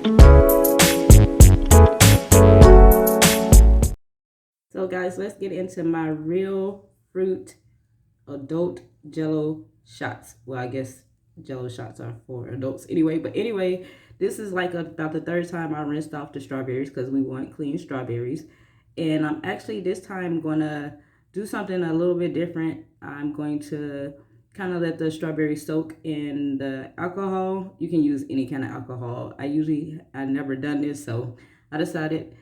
So guys, let's get into my real fruit adult Jello shots. Well, I guess Jello shots are for adults anyway. But anyway, this is like about the third time I rinsed off the strawberries because we want clean strawberries. And I'm actually this time gonna do something a little bit different. I'm going to kind of let the strawberries soak in the alcohol. You can use any kind of alcohol. I've never done this, so I decided,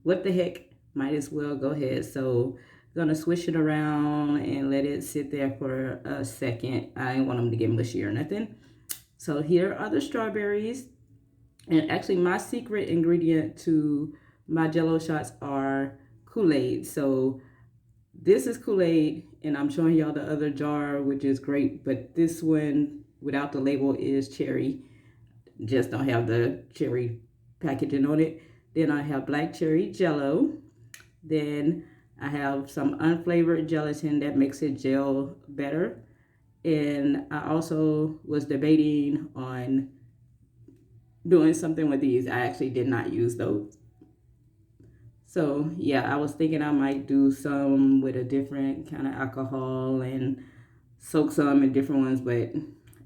what the heck, might as well go ahead. So gonna swish it around and let it sit there for a second. I didn't want them to get mushy or nothing. So here are the strawberries. And actually my secret ingredient to my Jello shots are Kool-Aid. So this is Kool-Aid, and I'm showing y'all the other jar, which is great, but this one without the label is cherry. Just don't have the cherry packaging on it. Then I have black cherry Jello. Then I have some unflavored gelatin that makes it gel better. And I also was debating on doing something with these. I actually did not use those. So yeah, I was thinking I might do some with a different kind of alcohol and soak some in different ones, but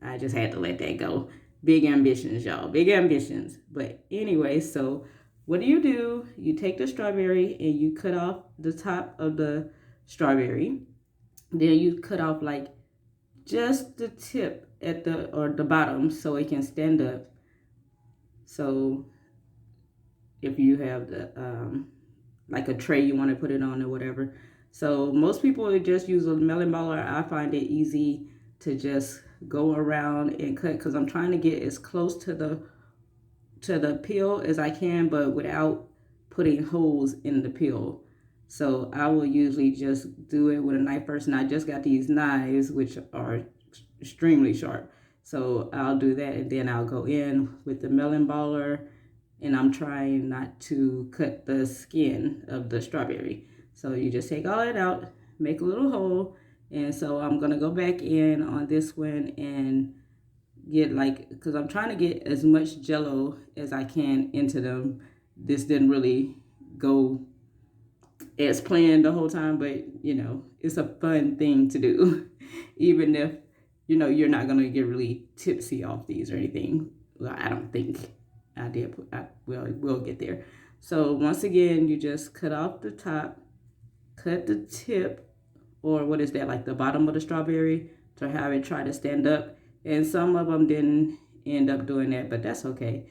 I just had to let that go. Big ambitions, y'all. Big ambitions. But anyway, so what do? You take the strawberry and you cut off the top of the strawberry. Then you cut off like just the tip at the bottom so it can stand up. So if you have the like a tray you want to put it on or whatever. So most people would just use a melon baller. I find it easy to just go around and cut because I'm trying to get as close to the peel as I can, but without putting holes in the peel. So I will usually just do it with a knife first, and I just got these knives which are extremely sharp. So I'll do that, and then I'll go in with the melon baller, and I'm trying not to cut the skin of the strawberry. So you just take all that out, make a little hole, and so I'm gonna go back in on this one and get like, because I'm trying to get as much Jello as I can into them. This didn't really go as planned the whole time, but it's a fun thing to do, even if you're not gonna get really tipsy off these or anything. Well, I don't think I did. We'll get there. So once again, you just cut off the top, cut the tip, or what is that, like the bottom of the strawberry, to have it try to stand up. And some of them didn't end up doing that, but that's okay.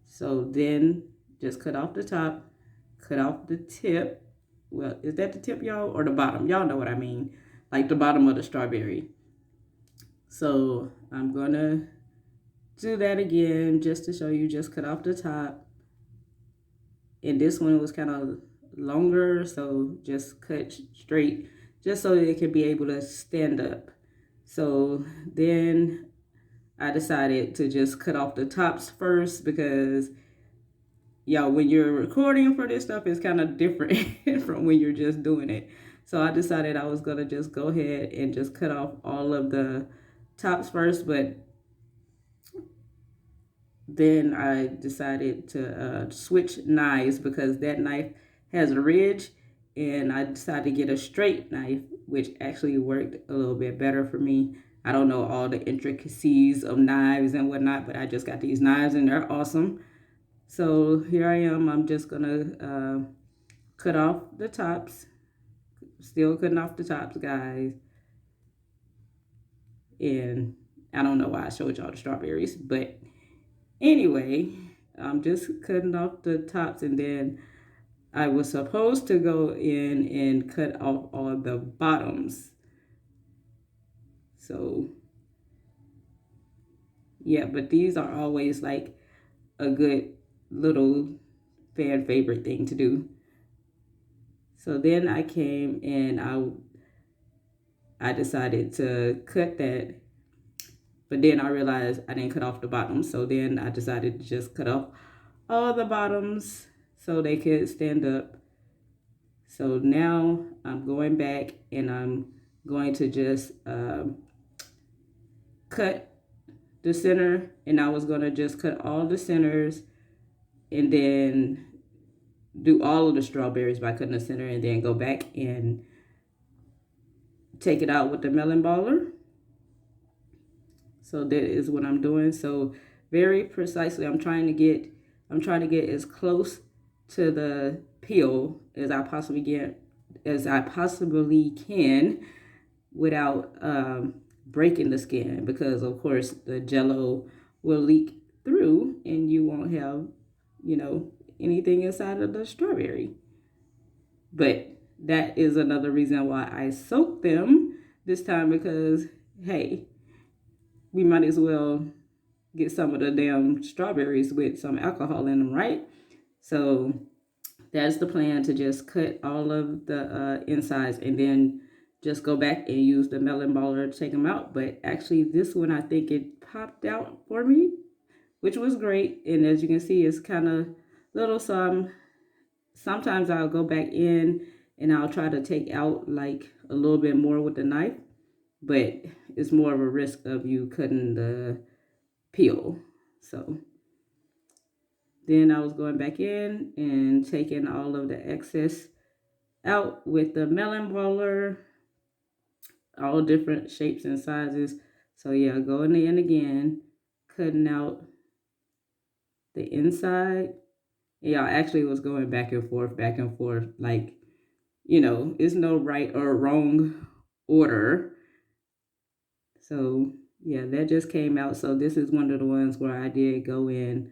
So then just cut off the top, cut off the tip. Well, is that the tip, y'all, or the bottom? Y'all know what I mean, like the bottom of the strawberry. So I'm gonna do that again just to show you. Just cut off the top. And this one was kind of longer, so just cut straight just so it could be able to stand up. So then I decided to just cut off the tops first because, y'all, when you're recording for this stuff, it's kind of different from when you're just doing it. So I decided I was gonna just go ahead and just cut off all of the tops first, but then I decided to switch knives because that knife has a ridge, and I decided to get a straight knife, which actually worked a little bit better for me. I don't know all the intricacies of knives and whatnot, but I just got these knives and they're awesome. So here I am. I'm just gonna cut off the tops. Still cutting off the tops, guys. And I don't know why I showed y'all the strawberries, but anyway, I'm just cutting off the tops, and then I was supposed to go in and cut off all the bottoms. So yeah, but these are always like a good little fan favorite thing to do. So then I came and I decided to cut that, but then I realized I didn't cut off the bottom. So then I decided to just cut off all the bottoms so they could stand up. So now I'm going back and I'm going to just cut the center, and I was going to just cut all the centers and then do all of the strawberries by cutting the center, and then go back and take it out with the melon baller. So that is what I'm doing. So very precisely, I'm trying to get as close to the peel as I possibly can without breaking the skin, because of course the jello will leak through and you won't have, you know, anything inside of the strawberry. But that is another reason why I soak them this time, because hey, we might as well get some of the damn strawberries with some alcohol in them, right? So that's the plan, to just cut all of the insides and then just go back and use the melon baller to take them out. But actually this one, I think it popped out for me, which was great. And as you can see, it's kind of little, so sometimes I'll go back in and I'll try to take out like a little bit more with the knife, but it's more of a risk of you cutting the peel. So then I was going back in and taking all of the excess out with the melon baller, all different shapes and sizes. So yeah, going in again, cutting out the inside. Yeah, I actually was going back and forth, like, you know, it's no right or wrong order. So yeah, that just came out. So this is one of the ones where I did go in,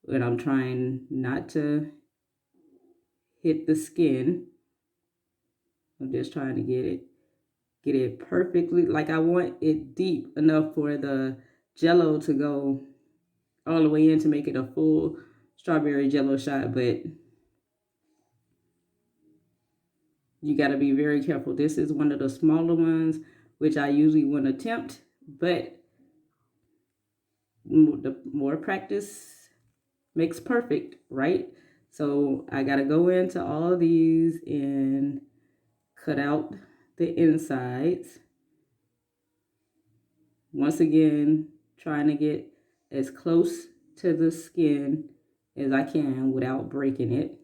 but I'm trying not to hit the skin. I'm just trying to get it perfectly. Like, I want it deep enough for the jello to go all the way in to make it a full strawberry jello shot, but you got to be very careful. This is one of the smaller ones, which I usually wouldn't attempt, but the more practice makes perfect, right? So I got to go into all of these and cut out the insides. Once again, trying to get as close to the skin as I can without breaking it.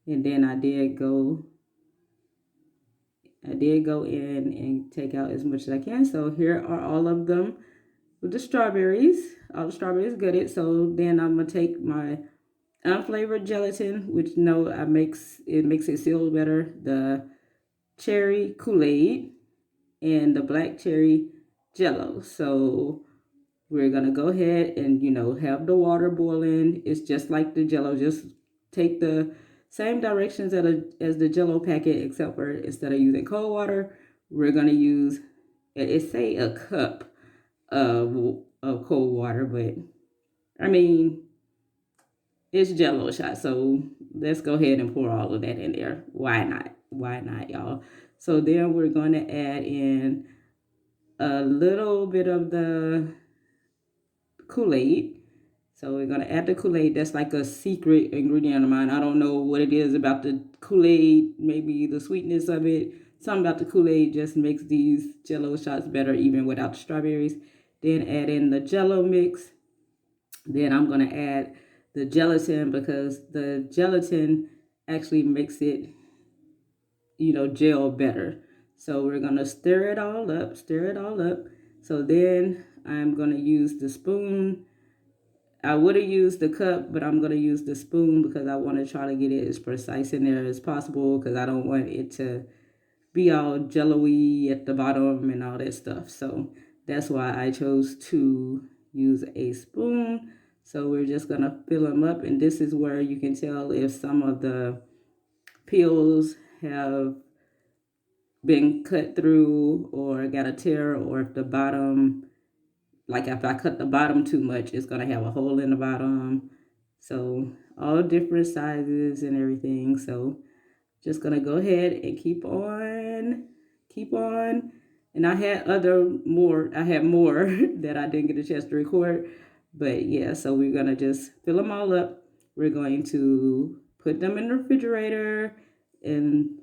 And then I did go in and take out as much as I can. So here are all of them with the strawberries. All the strawberries gutted. So then I'm gonna take my unflavored gelatin, which it makes it seal better, the cherry Kool-Aid, and the black cherry jello. So we're gonna go ahead and, you know, have the water boiling. It's just like the jello. Just take the same directions as the jello packet, except for instead of using cold water, we're gonna use, it say a cup of cold water, but I mean, it's jello shot, so let's go ahead and pour all of that in there. Why not? Why not, y'all? So then we're going to add in a little bit of the Kool-Aid. So we're going to add the Kool-Aid. That's like a secret ingredient of mine. I don't know what it is about the Kool-Aid, maybe the sweetness of it. Something about the Kool-Aid just makes these jello shots better even without the strawberries. Then add in the jello mix. Then I'm going to add the gelatin, because the gelatin actually makes it, you know, gel better. So we're going to stir it all up. So then I'm going to use the spoon. I would have used the cup, but I'm going to use the spoon because I want to try to get it as precise in there as possible, because I don't want it to be all jello-y at the bottom and all that stuff. So that's why I chose to use a spoon. So we're just going to fill them up, and this is where you can tell if some of the peels have been cut through or got a tear, or if the bottom, like if I cut the bottom too much, it's going to have a hole in the bottom. So all different sizes and everything. So just going to go ahead and keep on. And I had more that I didn't get a chance to record. But yeah, so we're going to just fill them all up. We're going to put them in the refrigerator and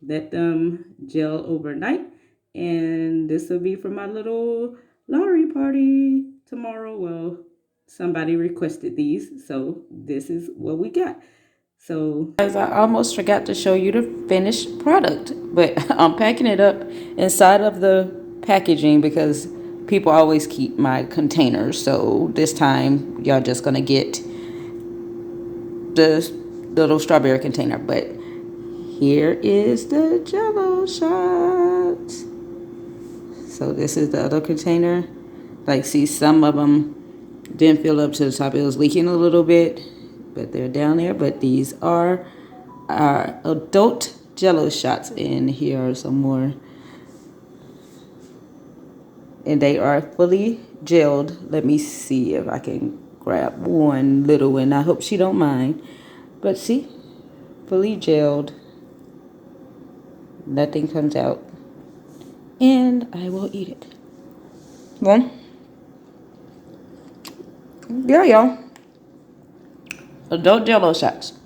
let them gel overnight. And this will be for my little lottery party. tomorrow. Well, somebody requested these, so this is what we got. So guys, I almost forgot to show you the finished product, but I'm packing it up inside of the packaging because people always keep my containers. So this time y'all just gonna get the little strawberry container. But here is the Jell-O shots. So this is the other container. Like, see, some of them didn't fill up to the top. It was leaking a little bit, but they're down there. But these are our adult Jell-O shots. And here are some more. And they are fully gelled. Let me see if I can grab one little one. I hope she don't mind. But see, fully gelled. Nothing comes out. And I will eat it. One. Yeah, y'all. Adult Jell-O shots.